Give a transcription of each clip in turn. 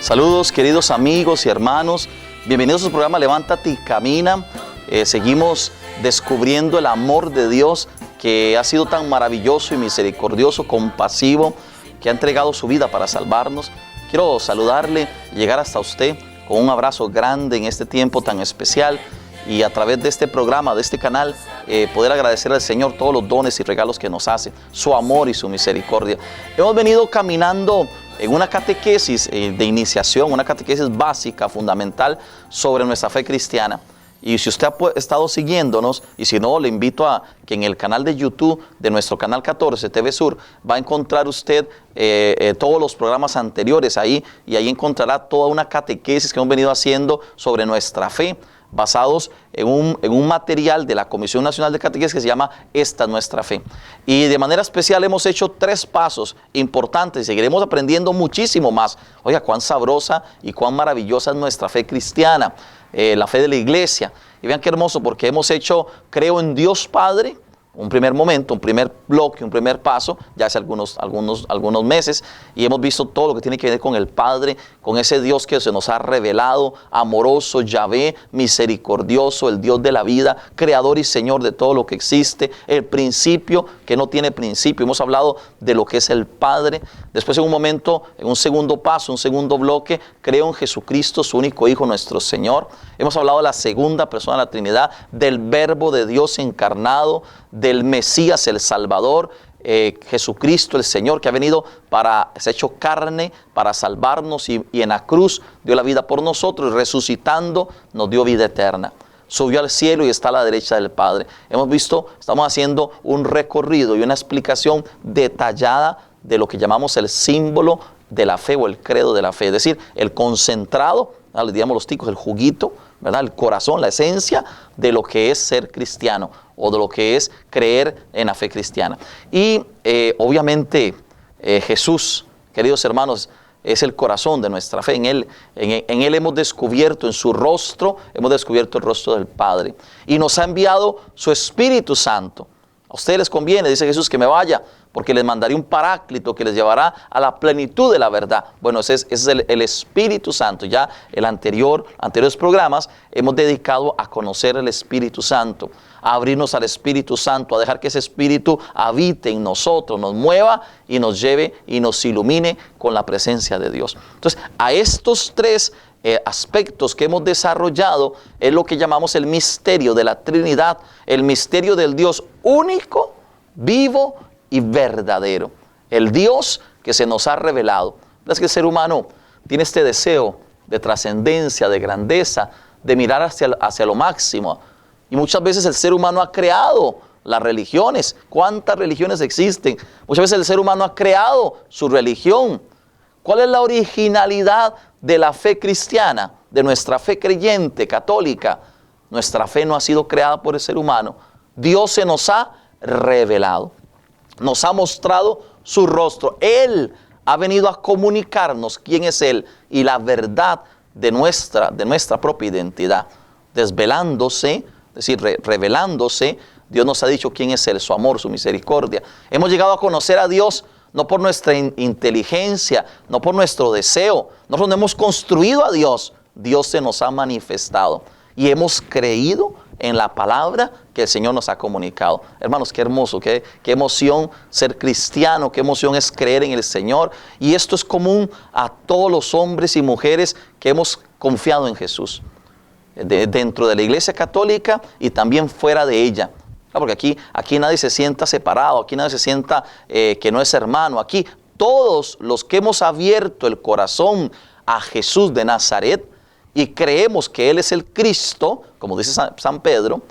Saludos queridos amigos y hermanos, bienvenidos al programa Levántate y Camina. Seguimos descubriendo el amor de Dios que ha sido tan maravilloso y misericordioso, compasivo, que ha entregado su vida para salvarnos. Quiero saludarle y llegar hasta usted con un abrazo grande en este tiempo tan especial y a través de este programa, de este canal, poder agradecer al Señor todos los dones y regalos que nos hace, su amor y su misericordia. Hemos venido caminando en una catequesis de iniciación, una catequesis básica, fundamental, sobre nuestra fe cristiana. Y si usted ha estado siguiéndonos, y si no, le invito a que en el canal de YouTube de nuestro canal 14, TV Sur, va a encontrar usted todos los programas anteriores ahí, y ahí encontrará toda una catequesis que hemos venido haciendo sobre nuestra fe, basados en un material de la Comisión Nacional de Catequesis que se llama Esta es nuestra fe. Y de manera especial hemos hecho 3 pasos importantes y seguiremos aprendiendo muchísimo más. Oiga, cuán sabrosa y cuán maravillosa es nuestra fe cristiana, la fe de la iglesia. Y vean qué hermoso, porque hemos hecho, creo en Dios Padre, un primer momento, un primer bloque, un primer paso, ya hace algunos meses, y hemos visto todo lo que tiene que ver con el Padre, con ese Dios que se nos ha revelado, amoroso, Yahvé, misericordioso, el Dios de la vida, creador y Señor de todo lo que existe, el principio que no tiene principio. Hemos hablado de lo que es el Padre. Después, en un momento, en un segundo paso, un segundo bloque, creo en Jesucristo, su único Hijo, nuestro Señor. Hemos hablado de la segunda persona de la Trinidad, del Verbo de Dios encarnado, del Mesías, el Salvador, Jesucristo, el Señor, que ha venido se ha hecho carne para salvarnos y en la cruz dio la vida por nosotros y resucitando nos dio vida eterna. Subió al cielo y está a la derecha del Padre. Estamos haciendo un recorrido y una explicación detallada de lo que llamamos el símbolo de la fe o el credo de la fe, es decir, el concentrado, le digamos los ticos, el juguito, ¿verdad? El corazón, la esencia de lo que es ser cristiano o de lo que es creer en la fe cristiana. Y obviamente Jesús, queridos hermanos, es el corazón de nuestra fe. En Él hemos descubierto, en su rostro, hemos descubierto el rostro del Padre. Y nos ha enviado su Espíritu Santo. A ustedes les conviene, dice Jesús, que me vaya, porque les mandaré un paráclito que les llevará a la plenitud de la verdad. Bueno, ese es el Espíritu Santo. Ya anteriores programas hemos dedicado a conocer el Espíritu Santo, a abrirnos al Espíritu Santo, a dejar que ese Espíritu habite en nosotros, nos mueva y nos lleve y nos ilumine con la presencia de Dios. Entonces, a estos 3 aspectos que hemos desarrollado es lo que llamamos el misterio de la Trinidad, el misterio del Dios único, vivo y verdadero, el Dios que se nos ha revelado. Es que el ser humano tiene este deseo de trascendencia, de grandeza, de mirar hacia lo máximo, y muchas veces el ser humano ha creado las religiones. ¿Cuántas religiones existen? Muchas veces el ser humano ha creado su religión. ¿Cuál es la originalidad de la fe cristiana, de nuestra fe creyente, católica? Nuestra fe no ha sido creada por el ser humano. Dios se nos ha revelado, nos ha mostrado su rostro. Él ha venido a comunicarnos quién es Él y la verdad de nuestra propia identidad. Desvelándose, es decir, revelándose, Dios nos ha dicho quién es Él, su amor, su misericordia. Hemos llegado a conocer a Dios no por nuestra inteligencia, no por nuestro deseo. Nosotros no hemos construido a Dios. Dios se nos ha manifestado y hemos creído en la palabra que el Señor nos ha comunicado. Hermanos, qué hermoso, qué emoción ser cristiano, qué emoción es creer en el Señor. Y esto es común a todos los hombres y mujeres que hemos confiado en Jesús, dentro de la Iglesia Católica y también fuera de ella. Porque aquí nadie se sienta separado, aquí nadie se sienta que no es hermano. Aquí todos los que hemos abierto el corazón a Jesús de Nazaret y creemos que Él es el Cristo, como dice San Pedro,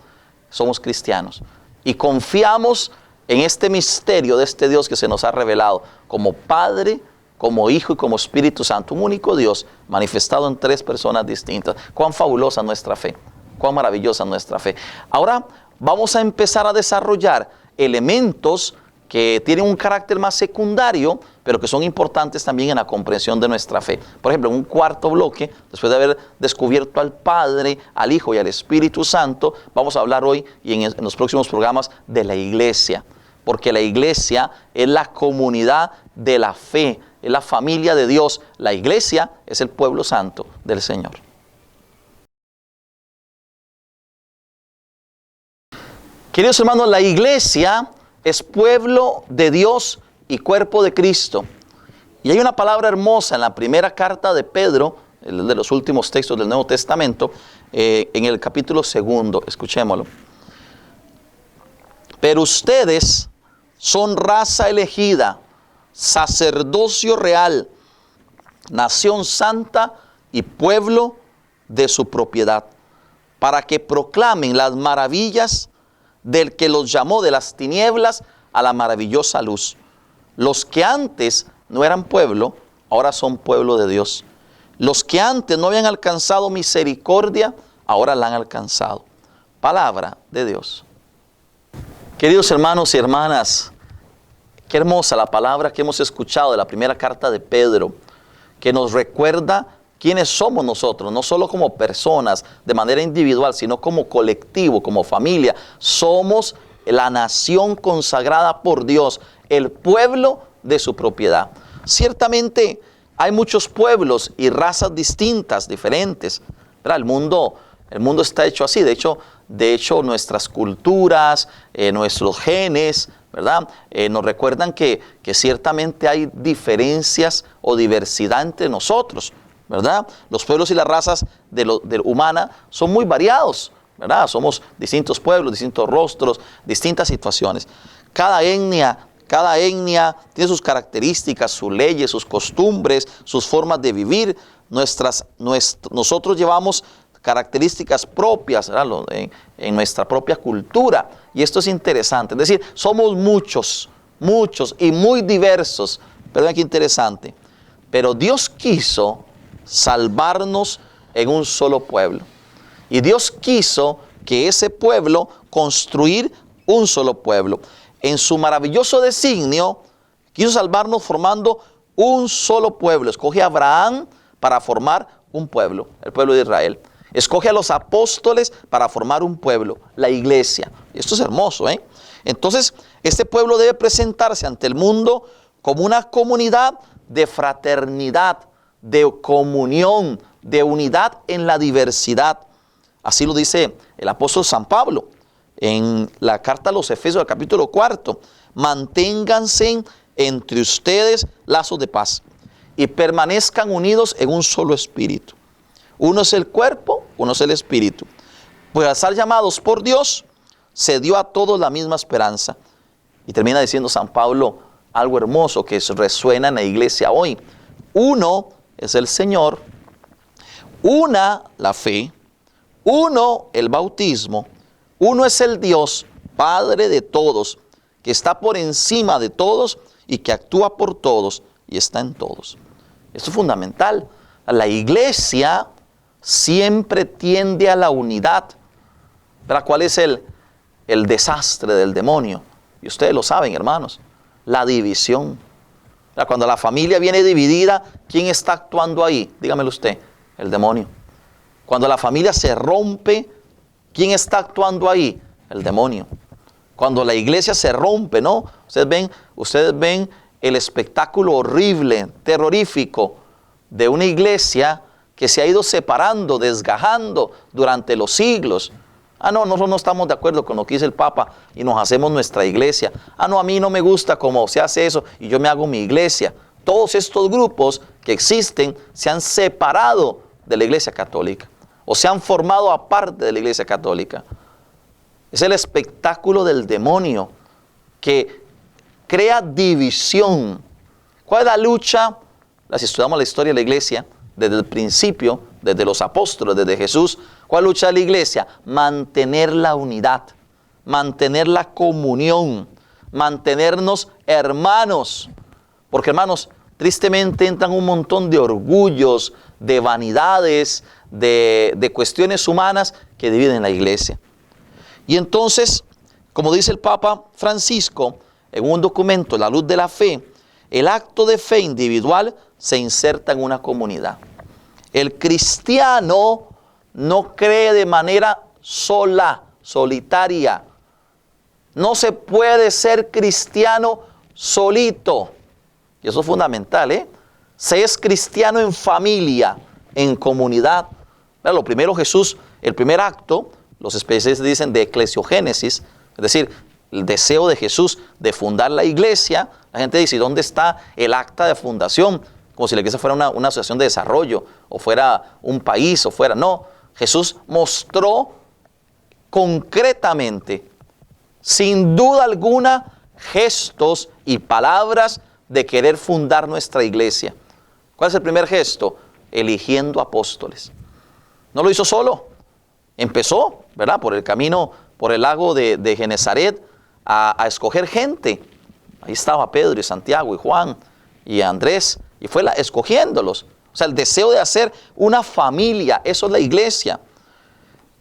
somos cristianos. Y confiamos en este misterio de este Dios que se nos ha revelado como Padre, como Hijo y como Espíritu Santo. Un único Dios manifestado en 3 personas distintas. Cuán fabulosa nuestra fe, cuán maravillosa nuestra fe. Ahora vamos a empezar a desarrollar elementos que tienen un carácter más secundario, pero que son importantes también en la comprensión de nuestra fe. Por ejemplo, en un cuarto bloque, después de haber descubierto al Padre, al Hijo y al Espíritu Santo, vamos a hablar hoy y en los próximos programas de la iglesia, porque la iglesia es la comunidad de la fe, es la familia de Dios. La iglesia es el pueblo santo del Señor. Queridos hermanos, la iglesia es pueblo de Dios y cuerpo de Cristo. Y hay una palabra hermosa en la primera carta de Pedro, el de los últimos textos del Nuevo Testamento, en el capítulo 2, escuchémoslo. Pero ustedes son raza elegida, sacerdocio real, nación santa y pueblo de su propiedad, para que proclamen las maravillas del que los llamó de las tinieblas a la maravillosa luz. Los que antes no eran pueblo, ahora son pueblo de Dios. Los que antes no habían alcanzado misericordia, ahora la han alcanzado. Palabra de Dios. Queridos hermanos y hermanas, qué hermosa la palabra que hemos escuchado de la primera carta de Pedro, que nos recuerda quiénes somos nosotros, no solo como personas de manera individual, sino como colectivo, como familia. Somos la nación consagrada por Dios, el pueblo de su propiedad. Ciertamente hay muchos pueblos y razas distintas, diferentes, ¿verdad? El mundo está hecho así. De hecho nuestras culturas, nuestros genes, ¿verdad? Nos recuerdan que ciertamente hay diferencias o diversidad entre nosotros, ¿verdad? Los pueblos y las razas de humana son muy variados, ¿verdad? Somos distintos pueblos, distintos rostros, distintas situaciones. Cada etnia tiene sus características, sus leyes, sus costumbres, sus formas de vivir. Nosotros llevamos características propias, ¿verdad? En nuestra propia cultura. Y esto es interesante. Es decir, somos muchos y muy diversos. Pero qué interesante. Pero Dios quiso salvarnos en un solo pueblo. Y Dios quiso que ese pueblo construir un solo pueblo. En su maravilloso designio, quiso salvarnos formando un solo pueblo. Escoge a Abraham para formar un pueblo, el pueblo de Israel. Escoge a los apóstoles para formar un pueblo, la iglesia. Esto es hermoso, ¿eh? Entonces, este pueblo debe presentarse ante el mundo como una comunidad de fraternidad, de comunión, de unidad en la diversidad. Así lo dice el apóstol San Pablo en la carta a los Efesios, del capítulo 4. Manténganse entre ustedes lazos de paz y permanezcan unidos en un solo espíritu. Uno es el cuerpo, uno es el espíritu. Pues al ser llamados por Dios, se dio a todos la misma esperanza. Y termina diciendo San Pablo algo hermoso que resuena en la iglesia hoy. Uno es el Señor, una la fe, uno el bautismo, uno es el Dios, Padre de todos, que está por encima de todos y que actúa por todos y está en todos. Esto es fundamental. La iglesia siempre tiende a la unidad. ¿Pero cuál es el desastre del demonio? Y ustedes lo saben, hermanos. La división. Cuando la familia viene dividida, ¿quién está actuando ahí? Dígamelo usted, el demonio. Cuando la familia se rompe, ¿quién está actuando ahí? El demonio. Cuando la iglesia se rompe, ¿no? Ustedes ven el espectáculo horrible, terrorífico de una iglesia que se ha ido separando, desgajando durante los siglos. Nosotros no estamos de acuerdo con lo que dice el Papa y nos hacemos nuestra iglesia. A mí no me gusta cómo se hace eso y yo me hago mi iglesia. Todos estos grupos que existen se han separado de la iglesia católica o se han formado aparte de la iglesia católica. Es el espectáculo del demonio que crea división. ¿Cuál es la lucha? Si estudiamos la historia de la iglesia, desde el principio, desde los apóstoles, desde Jesús, ¿cuál lucha de la iglesia? Mantener la unidad, mantener la comunión, mantenernos hermanos. Porque, hermanos, tristemente entran un montón de orgullos, de vanidades, de cuestiones humanas que dividen la iglesia. Y entonces, como dice el Papa Francisco, en un documento, La Luz de la Fe, el acto de fe individual se inserta en una comunidad. El cristiano no cree de manera solitaria. No se puede ser cristiano solito. Y eso es fundamental, ¿eh? Se es cristiano en familia, en comunidad. Lo primero Jesús, el primer acto, los especialistas dicen de eclesiogénesis, es decir, el deseo de Jesús de fundar la iglesia. La gente dice, ¿dónde está el acta de fundación? Como si la iglesia fuera una asociación de desarrollo, o fuera un país, o fuera... No, Jesús mostró concretamente, sin duda alguna, gestos y palabras de querer fundar nuestra iglesia. ¿Cuál es el primer gesto? Eligiendo apóstoles. No lo hizo solo. Empezó, ¿verdad?, por el camino, por el lago de Genezaret, a escoger gente. Ahí estaba Pedro y Santiago y Juan y Andrés, y fue escogiéndolos. O sea, el deseo de hacer una familia, eso es la iglesia.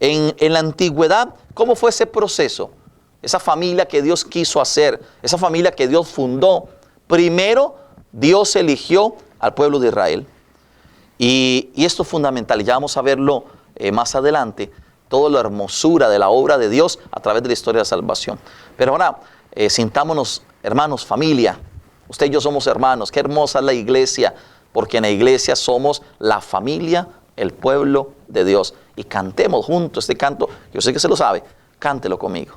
En la antigüedad, ¿cómo fue ese proceso? Esa familia que Dios quiso hacer, esa familia que Dios fundó. Primero, Dios eligió al pueblo de Israel. Y esto es fundamental, y ya vamos a verlo más adelante, toda la hermosura de la obra de Dios a través de la historia de la salvación. Pero ahora, sintámonos hermanos, familia. Usted y yo somos hermanos. Qué hermosa es la iglesia, porque en la iglesia somos la familia, el pueblo de Dios. Y cantemos juntos este canto. Yo sé que se lo sabe, cántelo conmigo.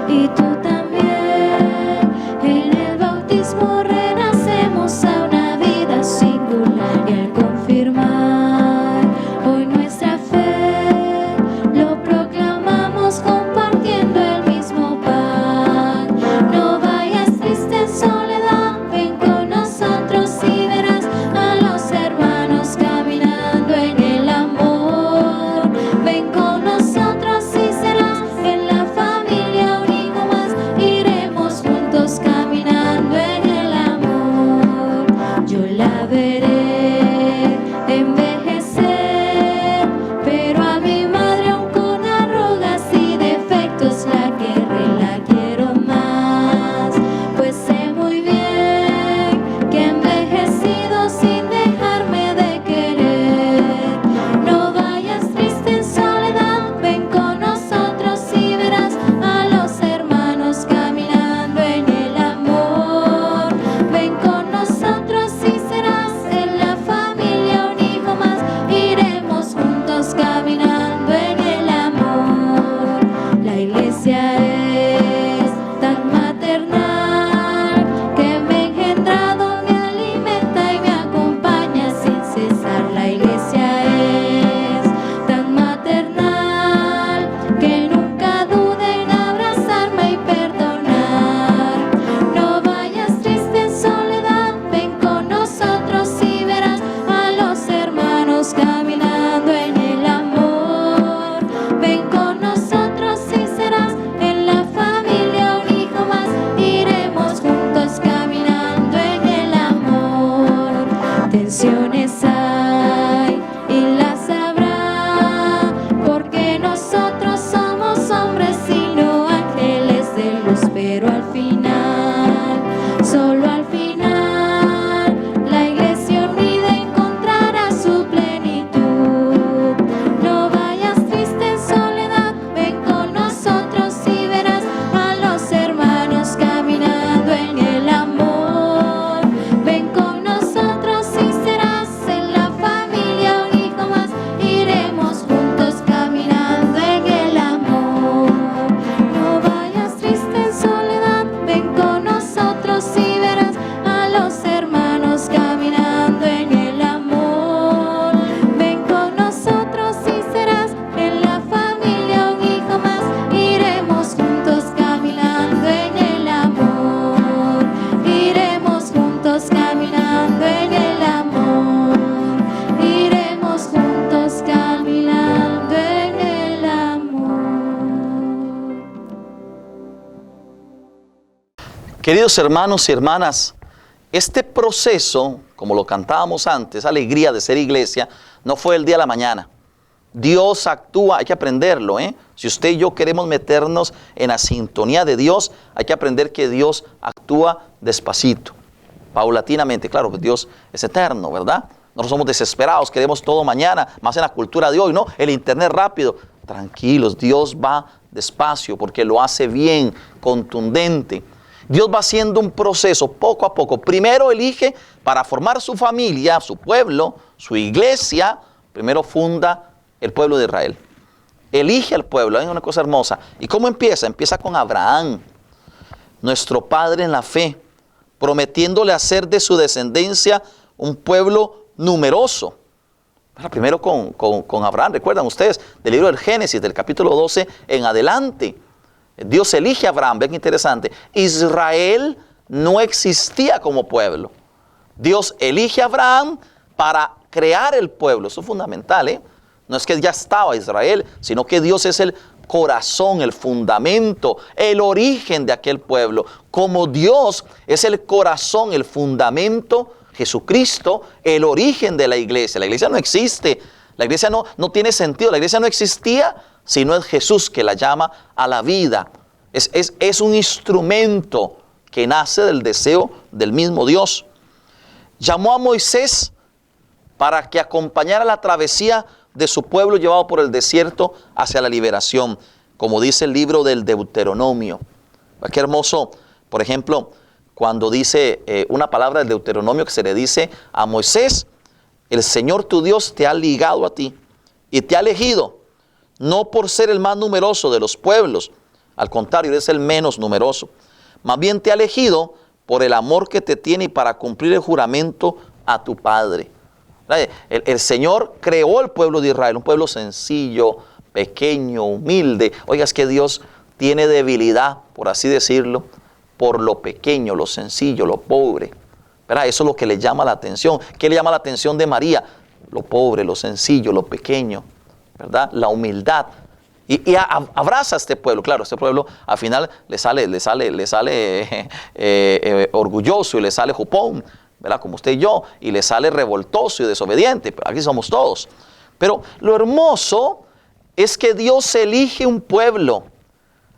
Y tú también, en el bautismo renacemos a una vida singular, y al confirmar hoy nuestra fe, lo proclamamos compartiendo el mismo pan. No vayas triste en soledad, ven con nosotros y verás a los hermanos caminando en el amor. Ven con nosotros y serás en la familia un hijo más, iremos juntos caminando en el amor. Yo la veré envejecer, pero a mi madre aún con arrugas y defectos la querré, la quiero más, pues sé muy bien que he envejecido sin dejarme de querer. No vayas triste en soledad, ven con nosotros y verás a los hermanos caminando en el amor. Ven con nosotros y serás en la familia un hijo más, iremos juntos caminando en el amor. La iglesia es tan maternal que me ha engendrado, me alimenta y me acompaña sin cesar. La iglesia es tan maternal que nunca dude en abrazarme y perdonar. No vayas triste en soledad, ven con nosotros y verás a los hermanos caminando en el amor. Ven con nosotros y serás en la familia un hijo más, iremos juntos caminando en el amor. Tensiones hay y las habrá, porque nosotros somos hombres y no ángeles de luz, pero al final, solo al final, la iglesia unida encontrará su plenitud. No vayas triste en soledad, ven con nosotros y verás a los hermanos caminando en el amor. Ven con nosotros y serás en la familia un hijo más, iremos juntos caminando en el amor. No vayas triste en soledad, ven con nosotros y verás a los hermanos caminando en el amor. Ven con nosotros y serás en la familia un hijo más, iremos juntos caminando en el amor. Iremos juntos caminando en el amor. Iremos juntos caminando en el amor. Queridos hermanos y hermanas, este proceso, como lo cantábamos antes, alegría de ser iglesia, no fue el día a la mañana. Dios actúa, hay que aprenderlo, ¿eh? Si usted y yo queremos meternos en la sintonía de Dios, hay que aprender que Dios actúa despacito, paulatinamente. Claro, pues Dios es eterno, ¿verdad? Nosotros somos desesperados, queremos todo mañana, más en la cultura de hoy, ¿no? El internet rápido. Tranquilos, Dios va despacio porque lo hace bien, contundente. Dios va haciendo un proceso poco a poco. Primero elige para formar su familia, su pueblo, su iglesia. Primero funda el pueblo de Israel. Elige al pueblo, es una cosa hermosa. ¿Y cómo empieza? Empieza con Abraham, nuestro padre en la fe, prometiéndole hacer de su descendencia un pueblo numeroso. Primero con Abraham, recuerdan ustedes, del libro del Génesis, del capítulo 12 en adelante. Dios elige a Abraham, ven qué interesante. Israel no existía como pueblo. Dios elige a Abraham para crear el pueblo, eso es fundamental, ¿eh? No es que ya estaba Israel, sino que Dios es el corazón, el fundamento, el origen de aquel pueblo. Como Dios es el corazón, el fundamento, Jesucristo, el origen de la iglesia. La iglesia no existe, la iglesia no tiene sentido, la iglesia no existía si no es Jesús que la llama a la vida. Es un instrumento que nace del deseo del mismo Dios. Llamó a Moisés para que acompañara la travesía de su pueblo llevado por el desierto hacia la liberación, como dice el libro del Deuteronomio. Qué hermoso, por ejemplo, cuando dice una palabra del Deuteronomio que se le dice a Moisés: el Señor tu Dios te ha ligado a ti y te ha elegido, no por ser el más numeroso de los pueblos, al contrario, eres el menos numeroso, más bien te ha elegido por el amor que te tiene y para cumplir el juramento a tu Padre. El Señor creó el pueblo de Israel, un pueblo sencillo, pequeño, humilde. Oiga, es que Dios tiene debilidad, por así decirlo, por lo pequeño, lo sencillo, lo pobre. ¿Verdad? Eso es lo que le llama la atención. ¿Qué le llama la atención de María? Lo pobre, lo sencillo, lo pequeño, ¿verdad? La humildad. Y abraza a este pueblo. Claro, este pueblo al final le sale orgulloso y le sale jupón, ¿verdad? Como usted y yo, y le sale revoltoso y desobediente. Aquí somos todos. Pero lo hermoso es que Dios elige un pueblo,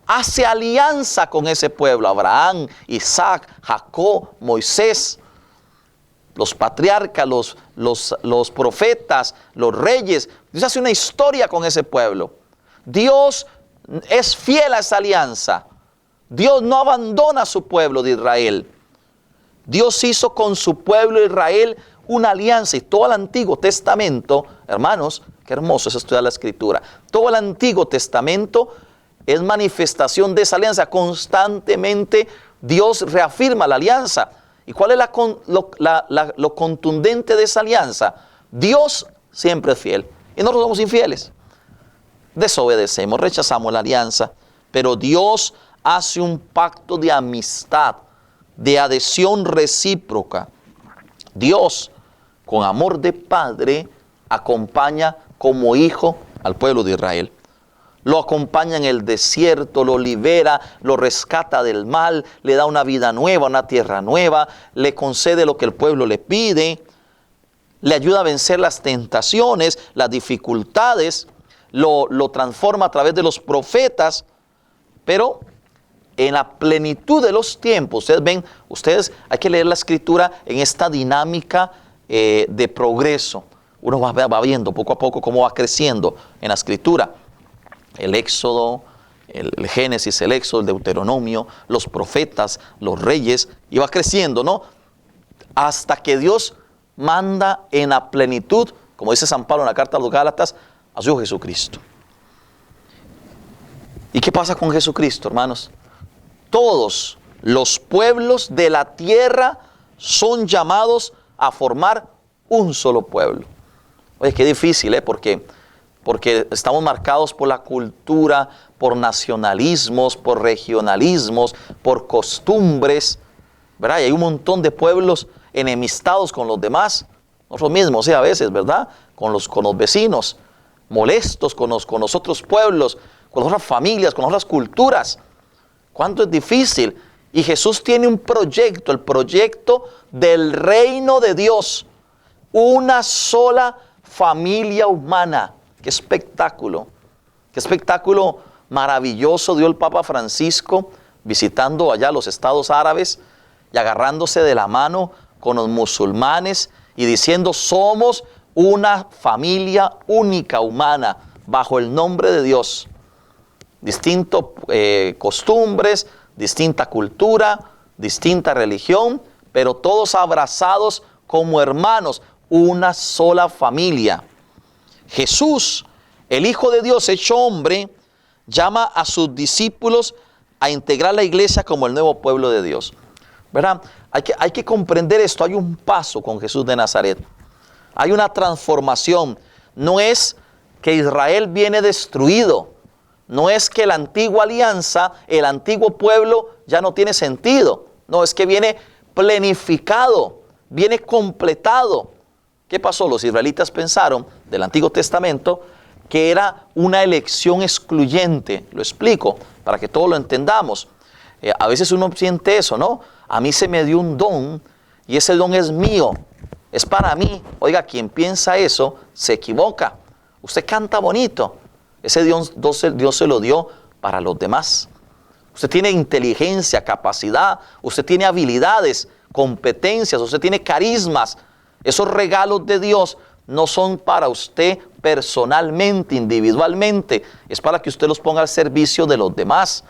hace alianza con ese pueblo: Abraham, Isaac, Jacob, Moisés, los patriarcas, los profetas, los reyes. Dios hace una historia con ese pueblo. Dios es fiel a esa alianza. Dios no abandona a su pueblo de Israel. Dios hizo con su pueblo Israel una alianza, y todo el Antiguo Testamento, hermanos, qué hermoso es estudiar la Escritura. Todo el Antiguo Testamento es manifestación de esa alianza. Constantemente Dios reafirma la alianza. ¿Y cuál es lo contundente de esa alianza? Dios siempre es fiel y nosotros somos infieles. Desobedecemos, rechazamos la alianza, pero Dios hace un pacto de amistad, de adhesión recíproca. Dios, con amor de padre, acompaña como hijo al pueblo de Israel. Lo acompaña en el desierto, lo libera, lo rescata del mal, le da una vida nueva, una tierra nueva, le concede lo que el pueblo le pide, le ayuda a vencer las tentaciones, las dificultades, lo transforma a través de los profetas, pero en la plenitud de los tiempos. Ustedes hay que leer la Escritura en esta dinámica de progreso. Uno va viendo poco a poco cómo va creciendo en la Escritura. El Éxodo, el Génesis, el Éxodo, el Deuteronomio, los profetas, los reyes, y va creciendo, ¿no? Hasta que Dios manda en la plenitud, como dice San Pablo en la carta a los Gálatas, a su Hijo Jesucristo. ¿Y qué pasa con Jesucristo, hermanos? Todos los pueblos de la tierra son llamados a formar un solo pueblo. Oye, qué difícil, porque estamos marcados por la cultura, por nacionalismos, por regionalismos, por costumbres, ¿verdad? Y hay un montón de pueblos enemistados con los demás, nosotros mismos, a veces, ¿verdad? Con los vecinos, molestos con los otros pueblos, con las otras familias, con las otras culturas. ¿Cuánto es difícil? Y Jesús tiene un proyecto, el proyecto del reino de Dios, una sola familia humana. ¡Qué espectáculo! ¡Qué espectáculo maravilloso dio el Papa Francisco visitando allá los estados árabes y agarrándose de la mano con los musulmanes y diciendo somos una familia única humana bajo el nombre de Dios. Distintas costumbres, distinta cultura, distinta religión, pero todos abrazados como hermanos, una sola familia. Jesús, el Hijo de Dios hecho hombre, llama a sus discípulos a integrar la iglesia como el nuevo pueblo de Dios. ¿Verdad? Hay que comprender esto. Hay un paso con Jesús de Nazaret. Hay una transformación. No es que Israel viene destruido. No es que la antigua alianza, el antiguo pueblo ya no tiene sentido. No, es que viene plenificado, viene completado. ¿Qué pasó? Los israelitas pensaron del Antiguo Testamento que era una elección excluyente. Lo explico para que todos lo entendamos. A veces uno siente eso, ¿no? A mí se me dio un don y ese don es mío, es para mí. Oiga, quien piensa eso se equivoca. Usted canta bonito, ese Dios se lo dio para los demás. Usted tiene inteligencia, capacidad, usted tiene habilidades, competencias, usted tiene carismas. Esos regalos de Dios no son para usted personalmente, individualmente, es para que usted los ponga al servicio de los demás.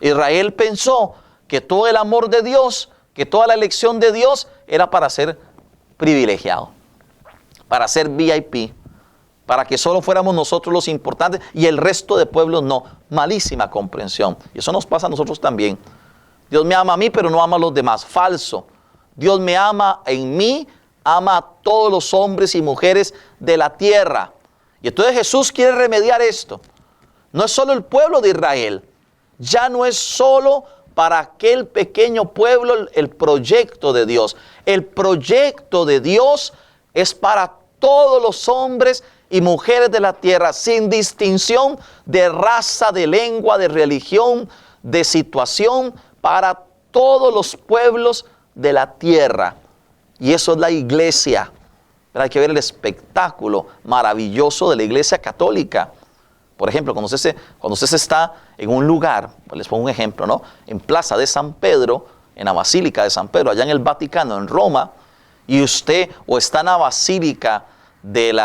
Israel pensó que todo el amor de Dios, que toda la elección de Dios era para ser privilegiado, para ser VIP, para que solo fuéramos nosotros los importantes y el resto de pueblos no. Malísima comprensión. Y eso nos pasa a nosotros también. Dios me ama a mí, pero no ama a los demás. Falso. Dios me ama en mí, ama a todos los hombres y mujeres de la tierra. Y entonces Jesús quiere remediar esto. No es solo el pueblo de Israel. Ya no es solo para aquel pequeño pueblo el proyecto de Dios. El proyecto de Dios es para todos los hombres y mujeres de la tierra, sin distinción de raza, de lengua, de religión, de situación, para todos los pueblos de la tierra. Y eso es la iglesia. Pero hay que ver el espectáculo maravilloso de la iglesia católica. Por ejemplo, cuando usted está en un lugar, pues les pongo un ejemplo, ¿no? En Plaza de San Pedro, en la Basílica de San Pedro, allá en el Vaticano, en Roma, y usted o está en la Basílica del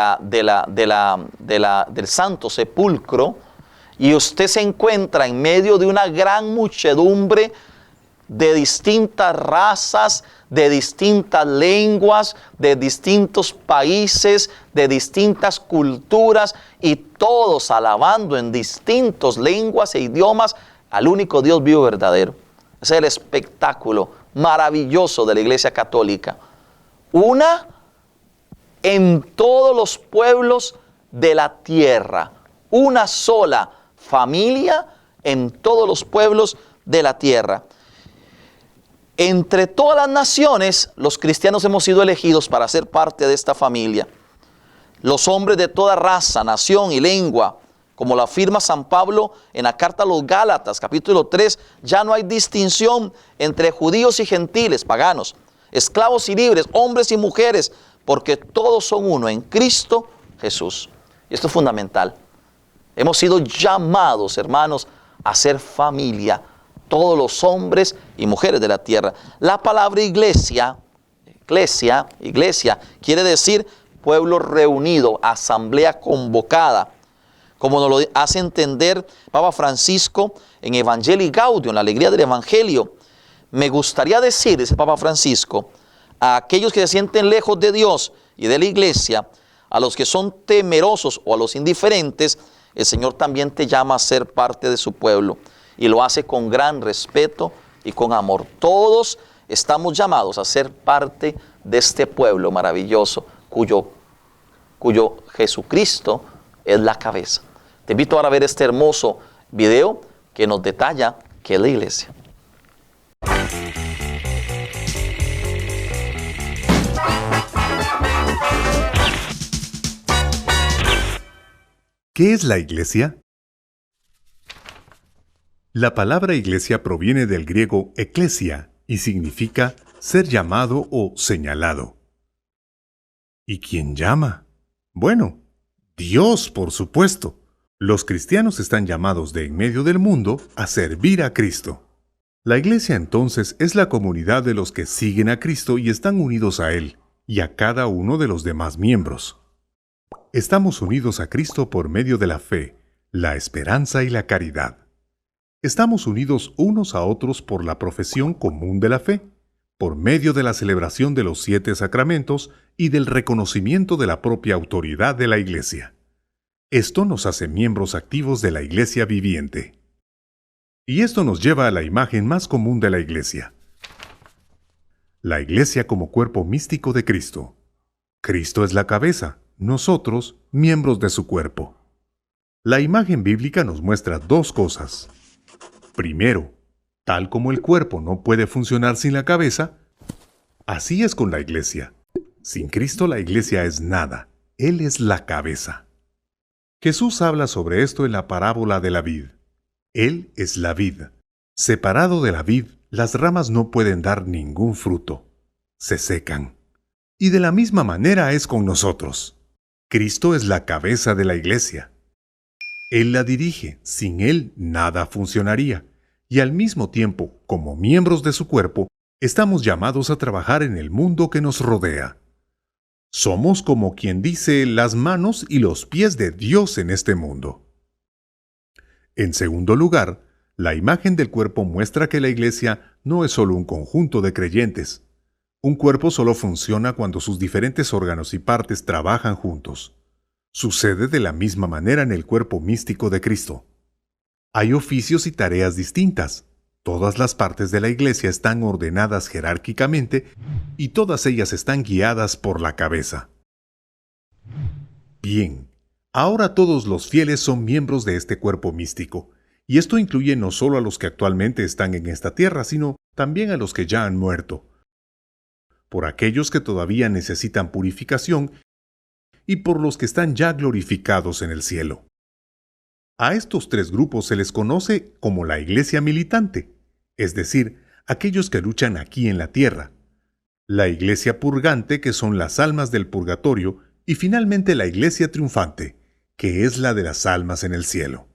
Santo Sepulcro, y usted se encuentra en medio de una gran muchedumbre de distintas razas, de distintas lenguas, de distintos países, de distintas culturas, y todos alabando en distintas lenguas e idiomas al único Dios vivo y verdadero. Ese es el espectáculo maravilloso de la Iglesia Católica. Una en todos los pueblos de la tierra. Una sola familia en todos los pueblos de la tierra. Entre todas las naciones, los cristianos hemos sido elegidos para ser parte de esta familia. Los hombres de toda raza, nación y lengua, como lo afirma San Pablo en la carta a los Gálatas, capítulo 3, ya no hay distinción entre judíos y gentiles, paganos, esclavos y libres, hombres y mujeres, porque todos son uno en Cristo Jesús. Y esto es fundamental. Hemos sido llamados, hermanos, a ser familia, todos los hombres y mujeres de la tierra. La palabra iglesia, quiere decir pueblo reunido, asamblea convocada, como nos lo hace entender Papa Francisco en Evangelii Gaudium, la alegría del Evangelio. Me gustaría decir, dice Papa Francisco, a aquellos que se sienten lejos de Dios y de la iglesia, a los que son temerosos o a los indiferentes, el Señor también te llama a ser parte de su pueblo. Y lo hace con gran respeto y con amor. Todos estamos llamados a ser parte de este pueblo maravilloso, cuyo Jesucristo es la cabeza. Te invito ahora a ver este hermoso video que nos detalla qué es la iglesia. ¿Qué es la iglesia? La palabra iglesia proviene del griego eklesia y significa ser llamado o señalado. ¿Y quién llama? Bueno, Dios, por supuesto. Los cristianos están llamados de en medio del mundo a servir a Cristo. La iglesia entonces es la comunidad de los que siguen a Cristo y están unidos a Él, y a cada uno de los demás miembros. Estamos unidos a Cristo por medio de la fe, la esperanza y la caridad. Estamos unidos unos a otros por la profesión común de la fe, por medio de la celebración de los 7 sacramentos y del reconocimiento de la propia autoridad de la Iglesia. Esto nos hace miembros activos de la Iglesia viviente. Y esto nos lleva a la imagen más común de la Iglesia. La Iglesia como cuerpo místico de Cristo. Cristo es la cabeza, nosotros, miembros de su cuerpo. La imagen bíblica nos muestra 2 cosas. Primero, tal como el cuerpo no puede funcionar sin la cabeza, así es con la Iglesia. Sin Cristo la Iglesia es nada. Él es la cabeza. Jesús habla sobre esto en la parábola de la vid. Él es la vid. Separado de la vid, las ramas no pueden dar ningún fruto. Se secan. Y de la misma manera es con nosotros. Cristo es la cabeza de la Iglesia. Él la dirige. Sin Él nada funcionaría. Y al mismo tiempo, como miembros de su cuerpo, estamos llamados a trabajar en el mundo que nos rodea. Somos, como quien dice, las manos y los pies de Dios en este mundo. En segundo lugar, la imagen del cuerpo muestra que la Iglesia no es solo un conjunto de creyentes. Un cuerpo solo funciona cuando sus diferentes órganos y partes trabajan juntos. Sucede de la misma manera en el cuerpo místico de Cristo. Hay oficios y tareas distintas. Todas las partes de la Iglesia están ordenadas jerárquicamente y todas ellas están guiadas por la cabeza. Bien, ahora todos los fieles son miembros de este cuerpo místico, y esto incluye no solo a los que actualmente están en esta tierra, sino también a los que ya han muerto, por aquellos que todavía necesitan purificación y por los que están ya glorificados en el cielo. A estos 3 grupos se les conoce como la Iglesia militante, es decir, aquellos que luchan aquí en la tierra, la Iglesia purgante, que son las almas del purgatorio, y finalmente la Iglesia triunfante, que es la de las almas en el cielo.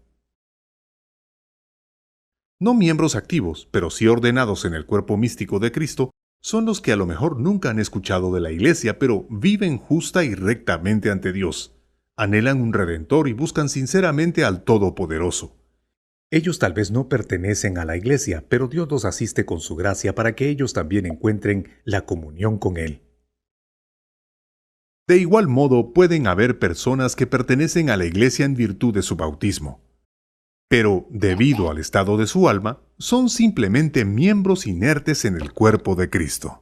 No miembros activos, pero sí ordenados en el cuerpo místico de Cristo, son los que a lo mejor nunca han escuchado de la Iglesia, pero viven justa y rectamente ante Dios. Anhelan un Redentor y buscan sinceramente al Todopoderoso. Ellos tal vez no pertenecen a la Iglesia, pero Dios los asiste con su gracia para que ellos también encuentren la comunión con Él. De igual modo, pueden haber personas que pertenecen a la Iglesia en virtud de su bautismo, pero debido al estado de su alma, son simplemente miembros inertes en el cuerpo de Cristo.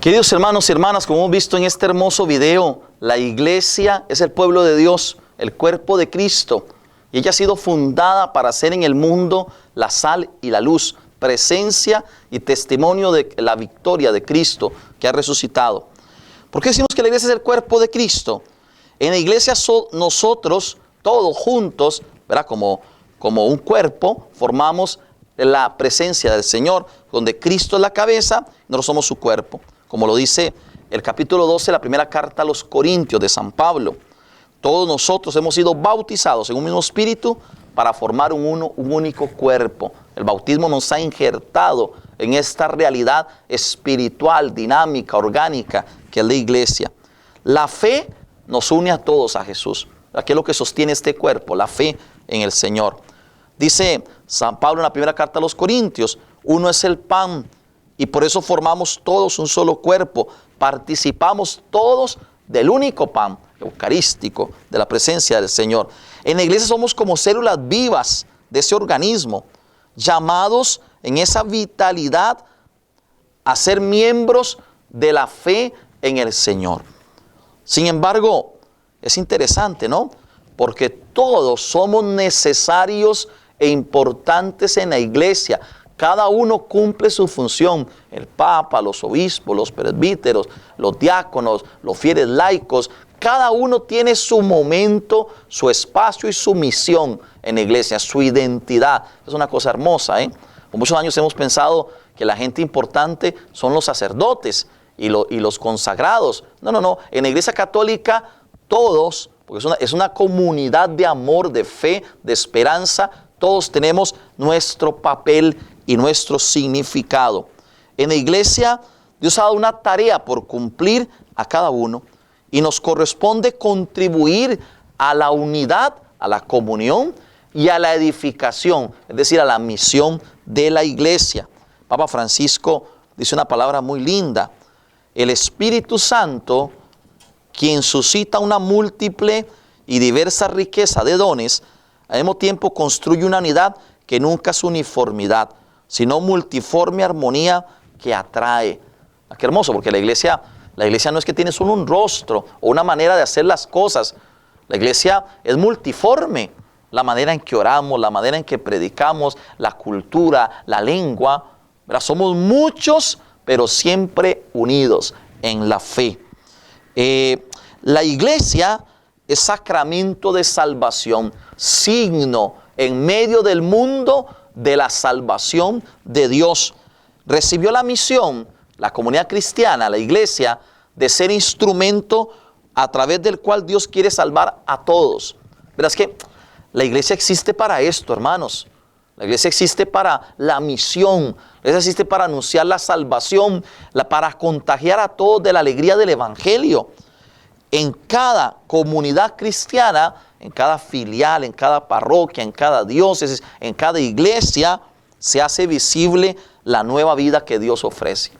Queridos hermanos y hermanas, como hemos visto en este hermoso video, la Iglesia es el pueblo de Dios, el cuerpo de Cristo, y ella ha sido fundada para ser en el mundo la sal y la luz, presencia y testimonio de la victoria de Cristo que ha resucitado. ¿Por qué decimos que la Iglesia es el cuerpo de Cristo? En la Iglesia nosotros, todos juntos, ¿verdad? Como un cuerpo, formamos la presencia del Señor, donde Cristo es la cabeza, nosotros somos su cuerpo. Como lo dice el capítulo 12, la primera carta a los Corintios de San Pablo. Todos nosotros hemos sido bautizados en un mismo espíritu para formar un único cuerpo. El bautismo nos ha injertado en esta realidad espiritual, dinámica, orgánica, que es la Iglesia. La fe nos une a todos a Jesús. ¿Qué es lo que sostiene este cuerpo? La fe en el Señor. Dice San Pablo en la primera carta a los Corintios, uno es el pan, y por eso formamos todos un solo cuerpo. Participamos todos del único pan eucarístico, de la presencia del Señor. En la Iglesia somos como células vivas de ese organismo, llamados en esa vitalidad a ser miembros de la fe en el Señor. Sin embargo, es interesante, ¿no? Porque todos somos necesarios e importantes en la Iglesia. Cada uno cumple su función. El Papa, los obispos, los presbíteros, los diáconos, los fieles laicos. Cada uno tiene su momento, su espacio y su misión en la Iglesia, su identidad. Es una cosa hermosa, ¿eh? Por muchos años hemos pensado que la gente importante son los sacerdotes y los consagrados. No. En la Iglesia Católica todos, porque es una comunidad de amor, de fe, de esperanza, Todos tenemos nuestro papel y nuestro significado. En la iglesia, Dios ha dado una tarea por cumplir a cada uno y nos corresponde contribuir a la unidad, a la comunión y a la edificación, es decir, a la misión de la iglesia. Papa Francisco dice una palabra muy linda: el Espíritu Santo, quien suscita una múltiple y diversa riqueza de dones, al mismo tiempo construye una unidad que nunca es uniformidad, sino multiforme armonía que atrae. Qué hermoso, porque la iglesia no es que tiene solo un rostro o una manera de hacer las cosas. La iglesia es multiforme. La manera en que oramos, la manera en que predicamos, la cultura, la lengua, ¿verdad? Somos muchos, pero siempre unidos en la fe. La iglesia es sacramento de salvación, signo en medio del mundo de la salvación de Dios. Recibió la misión, la comunidad cristiana, la iglesia, de ser instrumento a través del cual Dios quiere salvar a todos. Verás que la iglesia existe para esto, hermanos. La iglesia existe para la misión. La iglesia existe para anunciar la salvación, para contagiar a todos de la alegría del evangelio. En cada comunidad cristiana, en cada filial, en cada parroquia, en cada diócesis, en cada iglesia, se hace visible la nueva vida que Dios ofrece.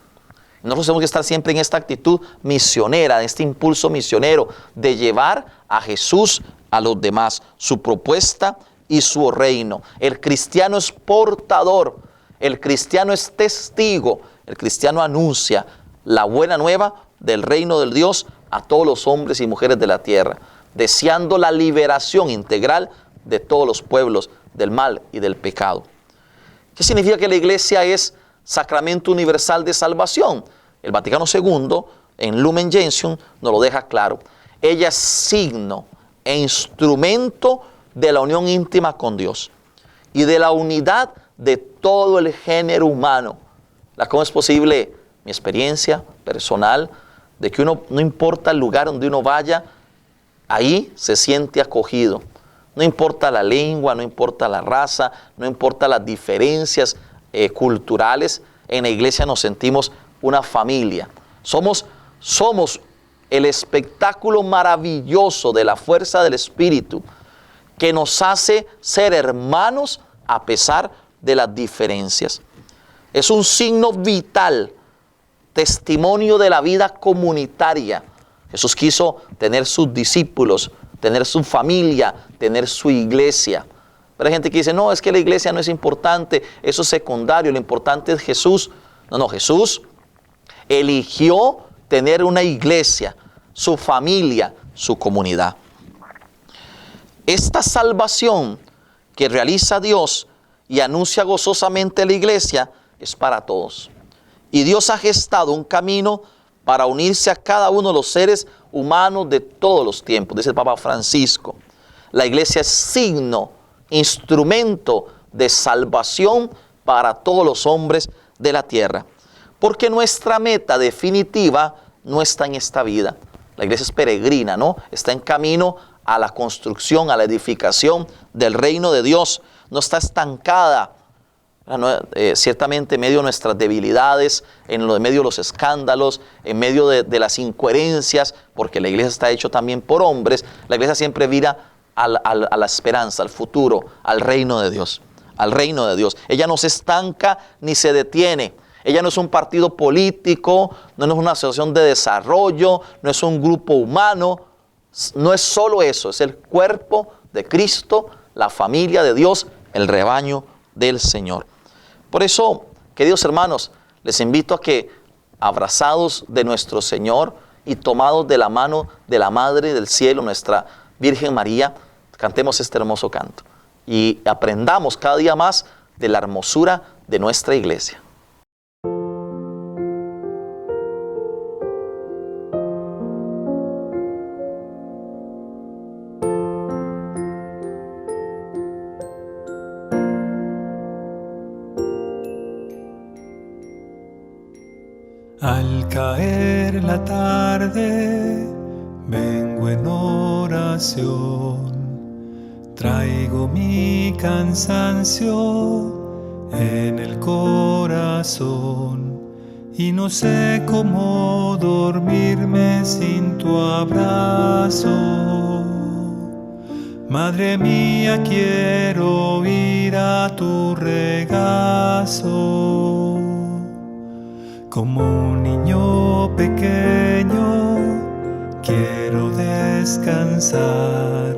Nosotros tenemos que estar siempre en esta actitud misionera, en este impulso misionero de llevar a Jesús a los demás, su propuesta y su reino. El cristiano es portador, el cristiano es testigo, el cristiano anuncia la buena nueva del reino del Dios a todos los hombres y mujeres de la tierra, deseando la liberación integral de todos los pueblos del mal y del pecado. ¿Qué significa que la iglesia es sacramento universal de salvación? El Vaticano II, en Lumen Gentium, nos lo deja claro. Ella es signo e instrumento de la unión íntima con Dios y de la unidad de todo el género humano. ¿Cómo es posible? Mi experiencia personal de que uno, no importa el lugar donde uno vaya, ahí se siente acogido. No importa la lengua, no importa la raza, no importa las diferencias culturales, en la iglesia nos sentimos una familia. Somos el espectáculo maravilloso de la fuerza del Espíritu que nos hace ser hermanos a pesar de las diferencias. Es un signo vital, testimonio de la vida comunitaria. Jesús quiso tener sus discípulos, tener su familia, tener su iglesia. Pero hay gente que dice, no, es que la iglesia no es importante, eso es secundario, lo importante es Jesús. No, Jesús eligió tener una iglesia, su familia, su comunidad. Esta salvación que realiza Dios y anuncia gozosamente la iglesia es para todos. Y Dios ha gestado un camino para unirse a cada uno de los seres humanos de todos los tiempos, dice el Papa Francisco. La iglesia es signo, instrumento de salvación para todos los hombres de la tierra. Porque nuestra meta definitiva no está en esta vida. La iglesia es peregrina, ¿no? Está en camino a la construcción, a la edificación del reino de Dios. No está estancada. Ciertamente en medio de nuestras debilidades, en medio de los escándalos, en medio de las incoherencias, porque la iglesia está hecha también por hombres, la iglesia siempre mira a la esperanza, al futuro, al reino de Dios, al reino de Dios. Ella no se estanca ni se detiene. Ella no es un partido político, no es una asociación de desarrollo, no es un grupo humano, no es solo eso, es el cuerpo de Cristo, la familia de Dios, el rebaño del Señor. Por eso, queridos hermanos, les invito a que, abrazados de nuestro Señor y tomados de la mano de la Madre del Cielo, nuestra Virgen María, cantemos este hermoso canto y aprendamos cada día más de la hermosura de nuestra iglesia. Al caer la tarde, vengo en oración, Traigo mi cansancio en el corazón y no sé cómo dormirme sin tu abrazo. Madre mía, quiero ir a tu regazo. Como un niño pequeño, quiero descansar,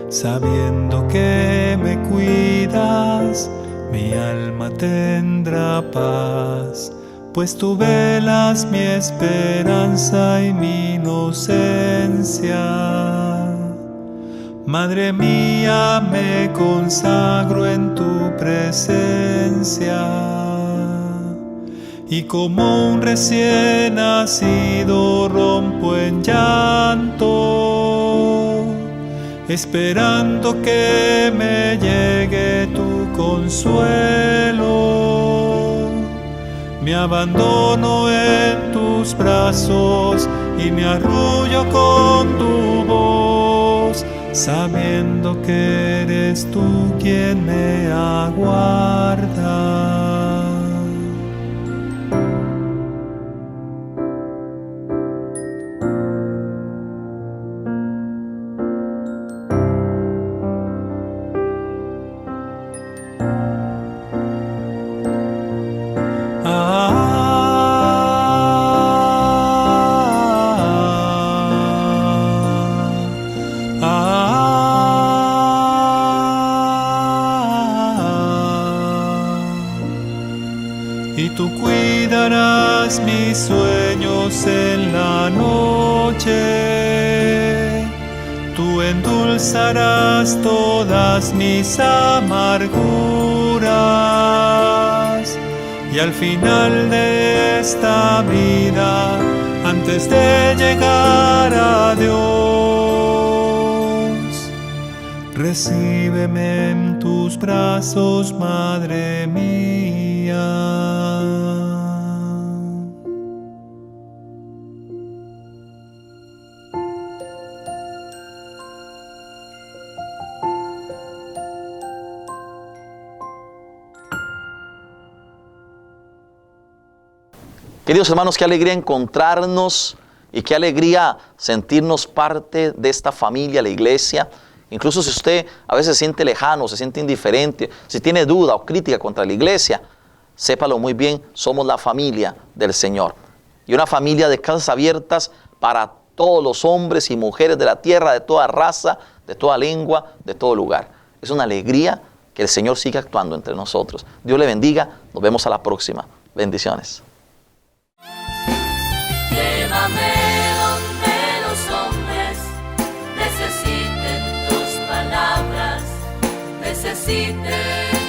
sabiendo que me cuidas, mi alma tendrá paz, pues tú velas mi esperanza y mi inocencia. Madre mía, me consagro en tu presencia, y como un recién nacido rompo en llanto, esperando que me llegue tu consuelo. Me abandono en tus brazos y me arrullo con tu voz, sabiendo que eres tú quien me aguarda. Y tú cuidarás mis sueños en la noche, tú endulzarás todas mis amarguras, y al final de esta vida, antes de llegar a Dios, recíbeme en tus brazos, Madre mía. Queridos hermanos, qué alegría encontrarnos y qué alegría sentirnos parte de esta familia, la iglesia. Incluso si usted a veces se siente lejano, se siente indiferente, si tiene duda o crítica contra la iglesia, sépalo muy bien, somos la familia del Señor. Y una familia de casas abiertas para todos los hombres y mujeres de la tierra, de toda raza, de toda lengua, de todo lugar. Es una alegría que el Señor siga actuando entre nosotros. Dios le bendiga, nos vemos a la próxima. Bendiciones. Llévame donde los hombres necesiten tus palabras, necesiten